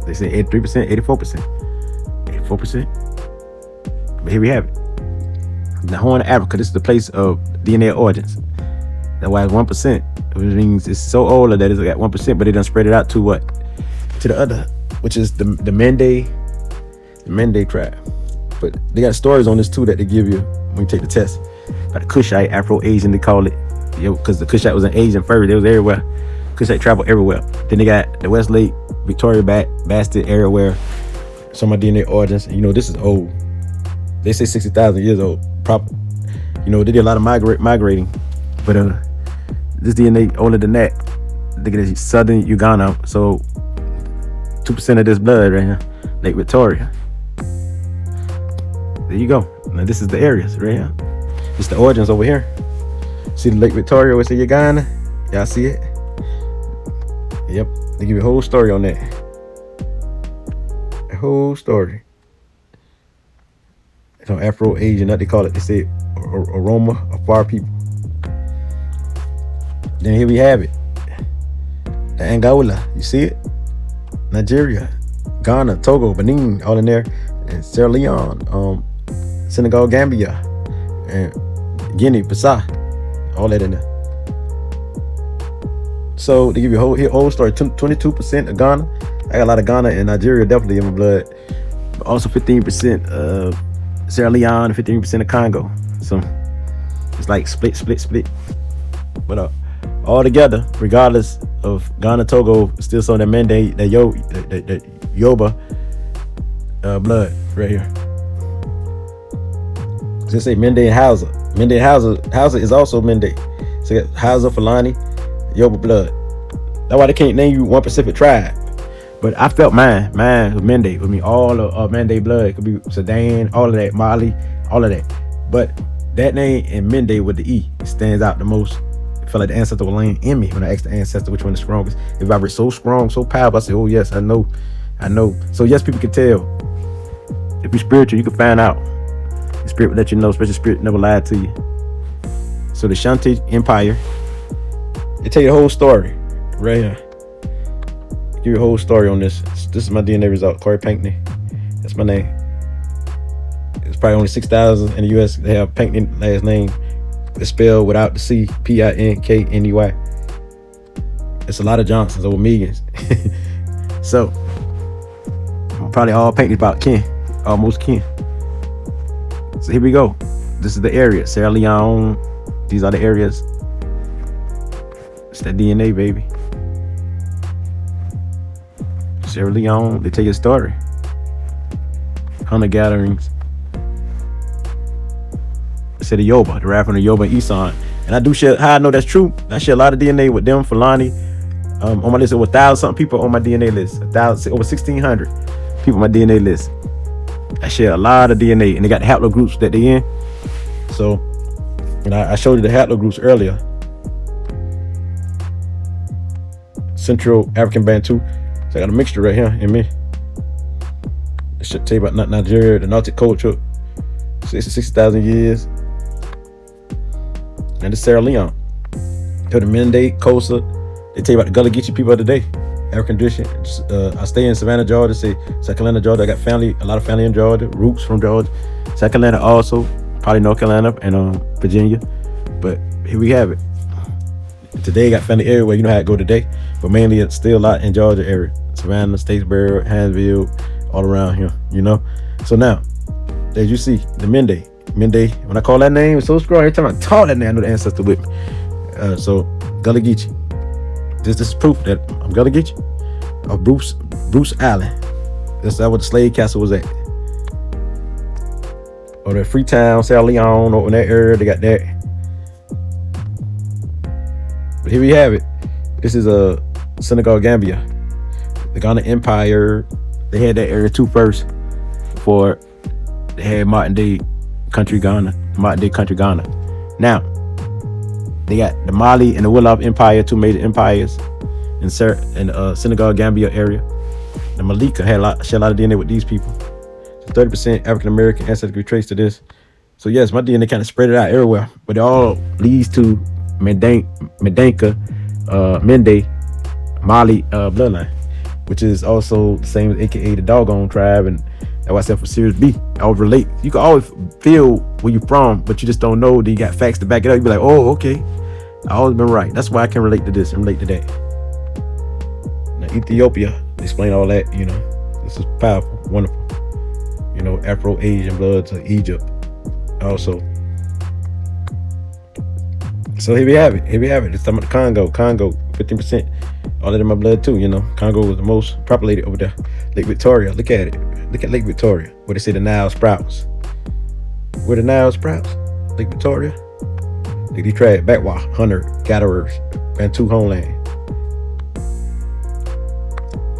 They say 83%, 84%, 84%. But here we have it. The Horn of Africa. This is the place of DNA origins. That's why it's 1%. Which means it's so old that it's got 1%, but they done spread it out to what? To the other, which is the Mende tribe. But they got stories on this too that they give you when you take the test. By the Kushite, Afro-Asian, they call it. Because the Kushite was an Asian first. They was everywhere. Kushite traveled everywhere. Then they got the Westlake, Victoria Bastard area where some of my DNA origins. And, this is old. They say 60,000 years old. Proper. They did a lot of migrating. But this DNA older than that. Look at this, southern Uganda. So 2% of this blood right here. Lake Victoria. There you go. Now this is the areas right here. It's the origins over here. See the Lake Victoria, what's in Uganda? Y'all see it? Yep. They give you a whole story on that. A whole story. It's on Afro-Asian, that they call it. They say aroma of far people. Then here we have it. The Angola, you see it? Nigeria, Ghana, Togo, Benin, all in there. And Sierra Leone, Senegal, Gambia, and Guinea, Bissau. All that in there. So they give you a whole story. 22% of Ghana. I got a lot of Ghana and Nigeria definitely in my blood. But also 15% of Sierra Leone, 15% of Congo. So it's like split. But all together, regardless of Ghana, Togo, still some of that Mende, that Yoruba blood right here. Just say Mende and Hausa. Mende and Hausa is also Mende. So you got Hausa, Fulani, Yoruba blood. That's why they can't name you one Pacific tribe. But I felt mine was Mende. With me, all of Mende blood. It could be Sudan, all of that, Mali, all of that. But that name and Mende with the E stands out the most. I felt like the ancestor was laying in me when I asked the ancestor which one is strongest. If I were so strong, so powerful, I said, oh yes, I know. So yes, people can tell. If you're spiritual, you can find out. The spirit will let you know, especially spirit never lied to you. So the Shanti Empire, they tell you the whole story right here. Give you a whole story on this. This is my DNA result, Corey Pinkney. That's my name. It's probably only 6,000 in the US. They have Pinkney last name. It's spelled without the C, Pinkney. It's a lot of Johnsons over millions. So probably all Pinkney about kin, almost kin. So here we go. This is the area, Sierra Leone. These are the areas. It's that DNA, baby. Sierra Leone, they tell you a story. Hunter gatherings. They say the Yoruba, the rap from the Yoruba and Isan. And I do share, how I know that's true, I share a lot of DNA with them, Fulani. On my list, over 1,000 something people on my DNA list. 1,000, over 1,600 people on my DNA list. I share a lot of DNA, and they got the haplogroups that they in. So, and I showed you the haplogroups earlier. Central African Bantu. So I got a mixture right here in me. I should tell you about Nigeria, the Nautic culture, 60,000 years. And this Sierra Leone. To the Mende, Kosa. They tell you about the Gullah Geechee people of the day. African tradition. I stay in Savannah, Georgia. Say South Carolina, Georgia. I got family, a lot of family in Georgia. Roots from Georgia. South Carolina also. Probably North Carolina and Virginia. But here we have it. Today got family everywhere. You know how it go today. But mainly it's still a lot in Georgia area. Savannah, Statesboro, Hansville, all around here, you know. So now, as you see, the Mende. When I call that name, it's so strong. Every time I talk that name, I know the ancestor with me. So Gullah Geechee. This is proof that I'm Gullah Geechee of Bruce Island. That's where the slave castle was at. Or the Freetown, Sierra Leone, or in that area, they got that. But here we have it. This is Senegal, Gambia. The Ghana Empire. They had that area too first before they had modern day country Ghana. Now, they got the Mali and the Wolof Empire, two major empires in Senegal, Gambia area. The Malika share a lot of DNA with these people. So 30% African American ancestry can be traced to this. So yes, my DNA kind of spread it out everywhere, but it all leads to Mende, Mali bloodline, which is also the same as AKA the doggone tribe, and that's why I said for Sirius B, I would relate. You can always feel where you're from, but you just don't know. Then you got facts to back it up. You be like, oh, okay, I always been right. That's why I can relate to this and relate to that. Now Ethiopia, explain all that. You know, this is powerful, wonderful. You know, Afro-Asian blood to Egypt, also. So here we have it. It's talking about the Congo, 15%. All of them are blood too, you know. Congo was the most populated over there. Lake Victoria, look at it. Look at Lake Victoria, where they say the Nile sprouts. Where the Nile sprouts? Lake Victoria. Look, they tried Bakwa, hunter, gatherers, Bantu homeland.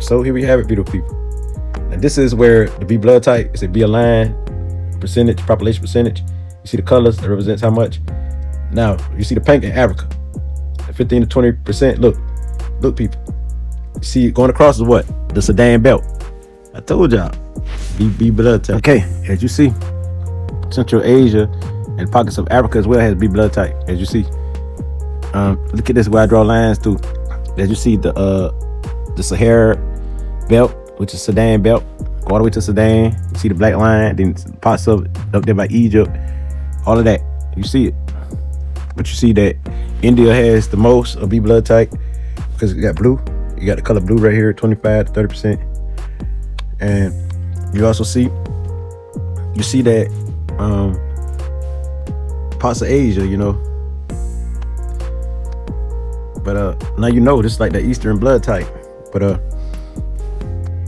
So here we have it, beautiful people. And this is where the B blood type, it's a B line percentage, population percentage. You see the colors that represents how much. Now, you see the pink in Africa, 15 to 20%. Look, people. You see, going across is what? The Sudan belt. I told y'all, B blood type. Okay, as you see, Central Asia and pockets of Africa as well has B blood type. As you see, look at this where I draw lines to. As you see, the Sahara belt, which is Sudan belt, go all the way to Sudan. You see the black line, then parts of it up there by Egypt, all of that. You see it. But you see that India has the most of B blood type because it got blue. You got the color blue right here, 25 to 30%. And you also see, that parts of Asia, you know. But now you know this is like the Eastern blood type. But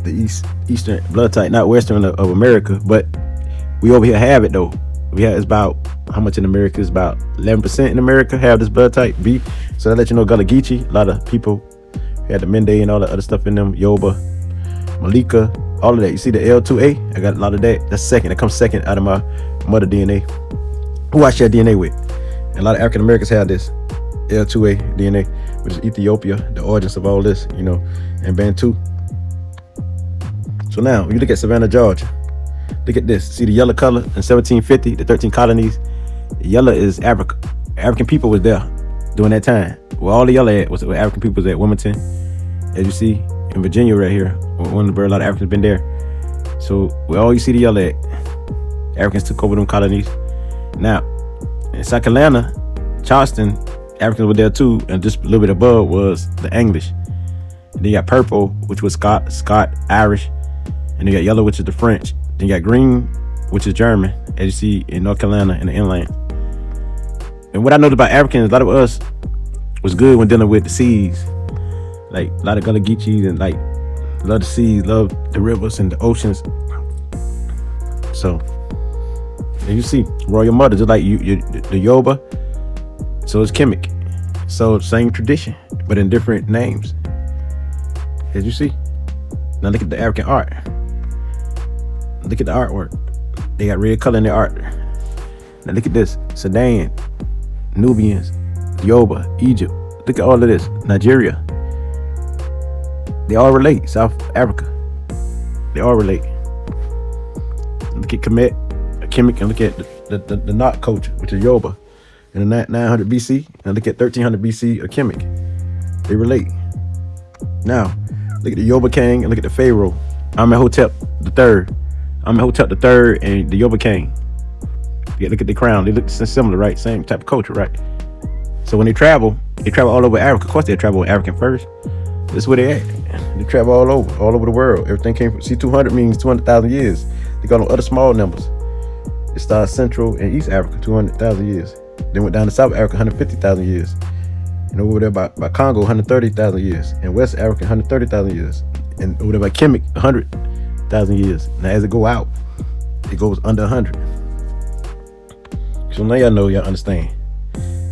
the Eastern blood type, not Western of America. But we over here have it though. It's about how much in America? Is about 11% in America have this blood type B. So that let you know Gullah Geechee. A lot of people had the Mende and all the other stuff in them. Yoruba, Malika, all of that. You see the L2A? I got a lot of that. That's second. That comes second out of my mother DNA, who I share DNA with. And a lot of African Americans have this L2A DNA, which is Ethiopia, the origins of all this, you know, and Bantu. So now, when you look at Savannah, Georgia, look at this. See the yellow color in 1750, the 13 colonies. Yellow is Africa. African people was there during that time. Where all the yellow at was where African people was at. Wilmington, as you see in Virginia right here, one of the a lot of Africans been there. So where all you see the yellow at, Africans took over them colonies. Now in South Carolina, Charleston, Africans were there too, and just a little bit above was the English. And then you got purple, which was Scott, Irish, and you got yellow, which is the French. Then you got green, which is German, as you see in North Carolina and the inland. And what I noticed about Africans, a lot of us was good when dealing with the seas. Like a lot of Gullah Geechees and like love the seas, love the rivers and the oceans. So, and you see, royal mother, just like the Yoruba, So it's Kemet. So same tradition, but in different names. As you see. Now look at the African art. Look at the artwork. They got red color in their art. Now look at this. Sudan, Nubians, Yoruba, Egypt. Look at all of this. Nigeria. They all relate. South Africa. They all relate. Look at Kemet, and look at the knot culture, which is Yoruba. In the 900 BC, and look at 1300 BC of Kemet. They relate. Now, look at the Yoruba king and look at the pharaoh. Amenhotep III. Amenhotep III and the Yoruba king. Yeah, look at the crown. They look similar, right? Same type of culture, right? So when they travel all over Africa. Of course, they travel with African first. This is where they at. They travel all over the world. Everything came from C200 means 200,000 years. They got on other small numbers. It started Central and East Africa, 200,000 years. Then went down to South Africa, 150,000 years. And over there by Kongo, 130,000 years. And West Africa, 130,000 years. And over there by Kemet, 100,000 years. Now as it go out, it goes under 100. So now y'all know, y'all understand.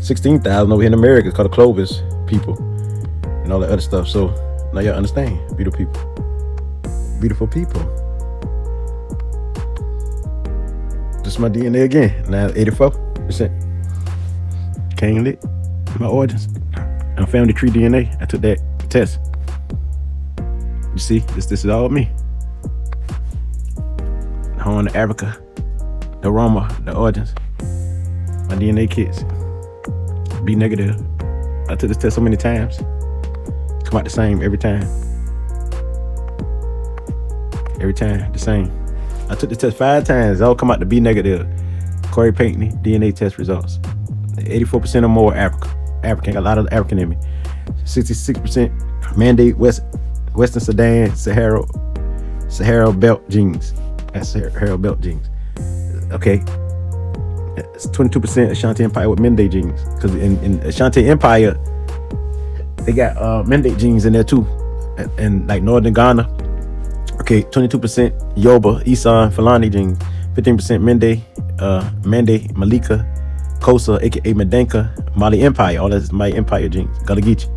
16,000 over here in America is called the Clovis people and all that other stuff. So now y'all understand. Beautiful people. Beautiful people. This is my DNA again. Now 84%. King lit. My origins. And FamilyTree DNA. I took that test. You see, this is all me. Home to Africa, the Roma, the origins. My DNA kits. B negative. I took this test so many times. Come out the same every time. Every time, the same. I took the test 5 times. They all come out to B negative. Corey Pinckney, DNA test results. 84% or more African. Got a lot of African in me. 66% Mende, Western Sudan, Sahel belt genes. That's Sahel belt genes. Okay. It's 22% Ashanti Empire with Mende genes. Because in Ashanti Empire, they got Mende genes in there too. And like northern Ghana. Okay, 22% Yoruba, Isan, Fulani genes. 15% Mende, Malika, Kosa, aka Medenka, Mali Empire. All that's Mali Empire genes. Gullah Geechee.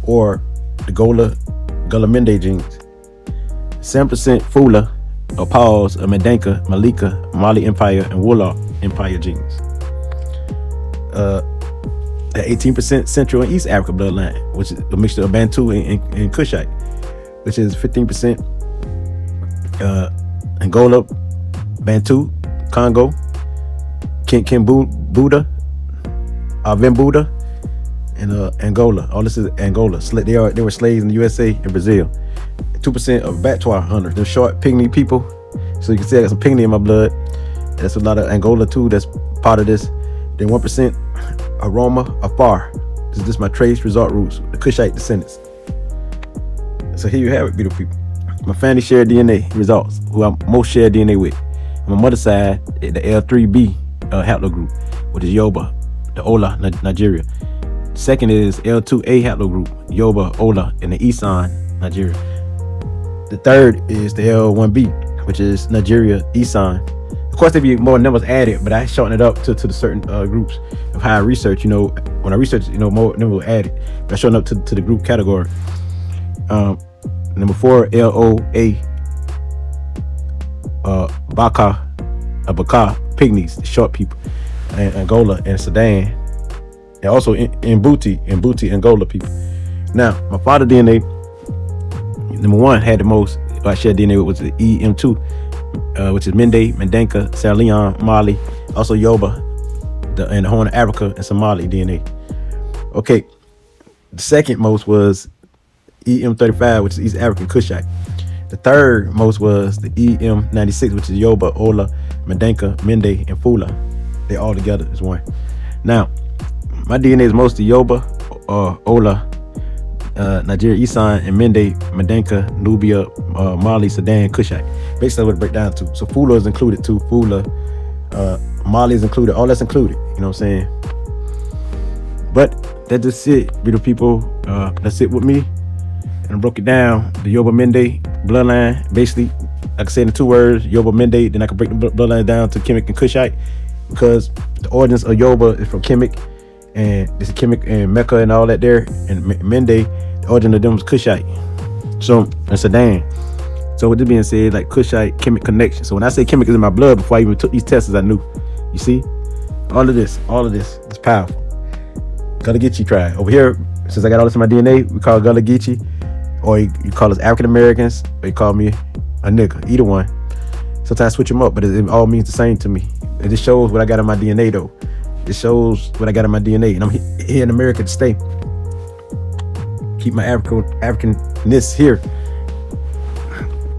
Or the Gullah Mende genes. 7% Fula, or Pause, Medenka, Malika, Mali Empire, and Gullah Empire genes. 18% Central and East Africa bloodline, which is a mixture of Bantu and Kushite, which is 15% Angola, Bantu, Kongo, Buddha, Buddha, and Angola. All this is Angola. They were slaves in the USA and Brazil. 2% of Battois hunters. They're short pygmy people. So you can see I got some pygmy in my blood. That's a lot of Angola too. That's part of this. Then 1% Aroma, Afar. This is just my trace result roots, the Kushite descendants. So here you have it, beautiful people. My family shared DNA results, who I most share DNA with. On my mother's side, the L3B haplogroup, which is Yoruba, the Ola, Nigeria. Second is L2A haplogroup, Yoruba, Ola, in the Isan, Nigeria. The third is the L1B, which is Nigeria, Isan. Of course, there be more numbers added, but I shorten it up to the certain groups of how I research. When I research, more numbers were added, but I shorten up to the group category. Number 4, LOA, Baka, Pygmies, the short people, and Angola and Sudan, and also in Mbuti, Angola people. Now, my father DNA, number 1, had the most. I shared DNA with was the EM2, which is Mende, Mendenka, Sierra Leone, Mali, also Yoruba, and the Horn of Africa and Somali DNA. Okay, the second most was EM35, which is East African Kushite. The third most was the EM96, which is Yoruba, Ola, Mendenka, Mende, and Fula. They all together is one. Now, my DNA is mostly Yoruba, Ola, Nigeria, Isan, and Mende, Mendenka, Nubia, Mali, Sudan, Kushite. Basically, what it break down to. So Fula is included too. Fula, Mali is included. All that's included. You know what I'm saying? But that's just it, beautiful people. That's it with me. And I broke it down. The Yoruba Mende bloodline. Basically, I can say in 2 words, Yoruba Mende. Then I can break the bloodline down to Kemet and Kushite, because the origins of Yoruba is from Kemet, and this is Kemet and Mecca and all that there, and Mende, the origin of them was Kushite. So and Sudan. So with this being said, like Kushite Kemet connection. So when I say Kemet is in my blood, before I even took these tests, I knew. You see, all of this is powerful. Gullah Geechee tribe over here. Since I got all this in my DNA, we call Gullah Geechee, or you call us African Americans, or you call me a nigga. Either one. Sometimes I switch them up, but it all means the same to me. It just shows what I got in my DNA, though. It shows what I got in my DNA, and I'm here in America to stay. Keep my Africanness here.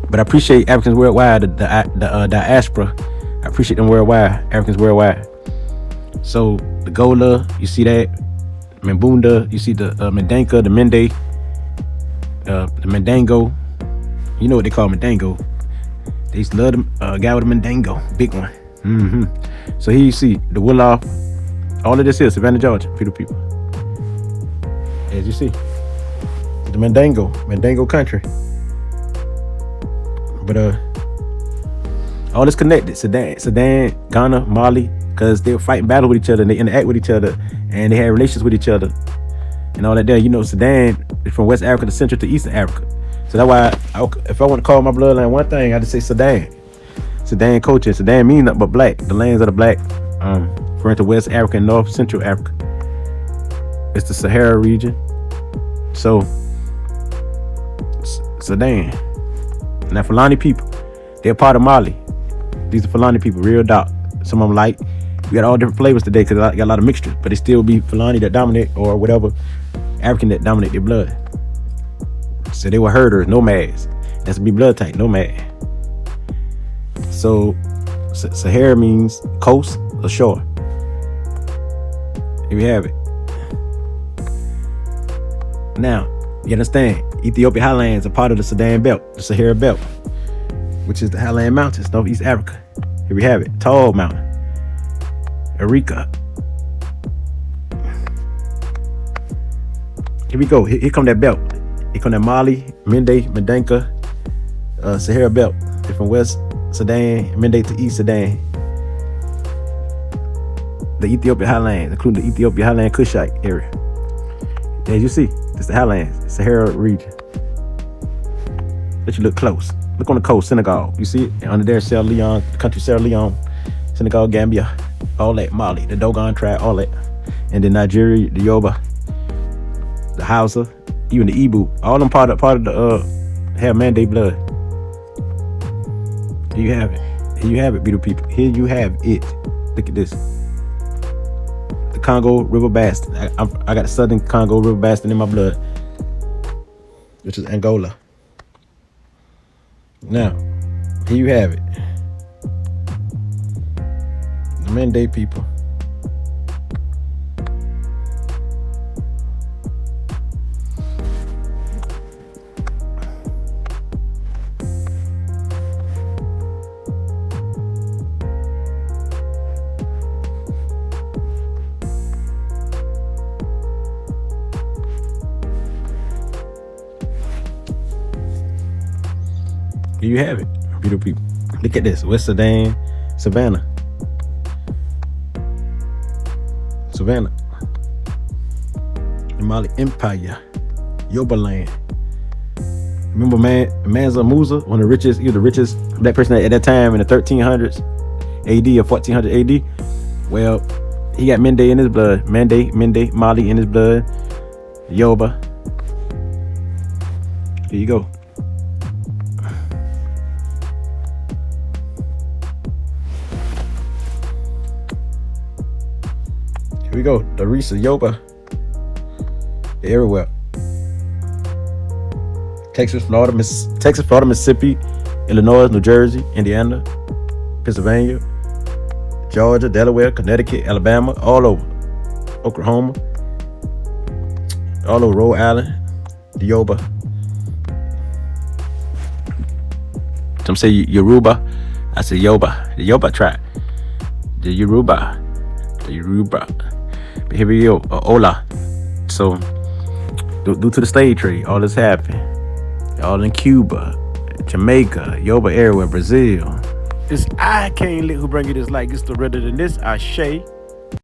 But I appreciate Africans worldwide, the diaspora. I appreciate them worldwide, Africans worldwide. So the Gullah, you see that? Mbunda, you see the Mendanka, the Mende, the Mendango. You know what they call Mendango. They used to love the guy with a Mendango, big one. So here you see the Gullah. All of this is Savannah, Georgia, people. As you see, the Mendango country. But all this connected. Sudan, Ghana, Mali, because they were fighting battle with each other and they interact with each other and they had relations with each other and all that there. You know, Sudan is from West Africa to Central to Eastern Africa. So that's why if I want to call my bloodline one thing, I just say Sudan. Sudan culture. Sudan means nothing but black. The lands of the black, referring to West Africa and North Central Africa. It's the Sahara region. So Sudan. Now Fulani people, they're part of Mali. These are Fulani people, real dark. Some of them light. We got all different flavors today because I got a lot of mixtures, but it still be Fulani that dominate, or whatever African that dominate their blood. So they were herders, nomads. That's to be blood type, nomad. So Sahara means coast or shore. Here we have it. Now, you understand, Ethiopia highlands are part of the Sudan belt, the Sahara belt, which is the Highland Mountains, Northeast Africa. Here we have it, Tall Mountain, Erika. Here we go, here come that belt. Here come that Mali, Mende, Mendanka, Sahara belt. They're from West Sudan, Mende to East Sudan. The Ethiopia highlands, including the Ethiopia highland Kushite area. As you see, it's the highlands, Sahara region. Let you look close. Look on the coast, Senegal. You see it? Under there, Sierra Leone, the country Sierra Leone, Senegal, Gambia, all that, Mali, the Dogon tribe, all that. And then Nigeria, the Yoruba, the Hausa, even the Igbo, all them part of the have Mende blood. Here you have it. Here you have it, beautiful people. Here you have it. Look at this. The Kongo River bastard. I got the Southern Congo River bastard in my blood, which is Angola. Now, here you have it. The Mende people. Here you have it, beautiful people. Look at this, West Sudan, Savannah. The Mali Empire, Yoruba land. Remember Mansa Musa, one of the richest, he was the richest black person at that time in the 1300s AD or 1400 AD. Well, he got Mende in his blood, Mende, Mali in his blood, Yoruba. Here you go. Here we go, the Risa, Yoruba, everywhere. Texas, Florida, Mississippi, Illinois, New Jersey, Indiana, Pennsylvania, Georgia, Delaware, Connecticut, Alabama, all over. Oklahoma, all over Rhode Island, the Yoruba. Some say Yoruba, I say Yoruba, the Yoruba tribe. The Yoruba. But here we go, Ola. So, due to the slave trade, all this happened. All in Cuba, Jamaica, Yoruba everywhere, Brazil. It's I Can't Live who bring you this like it's the redder than this. I Shay.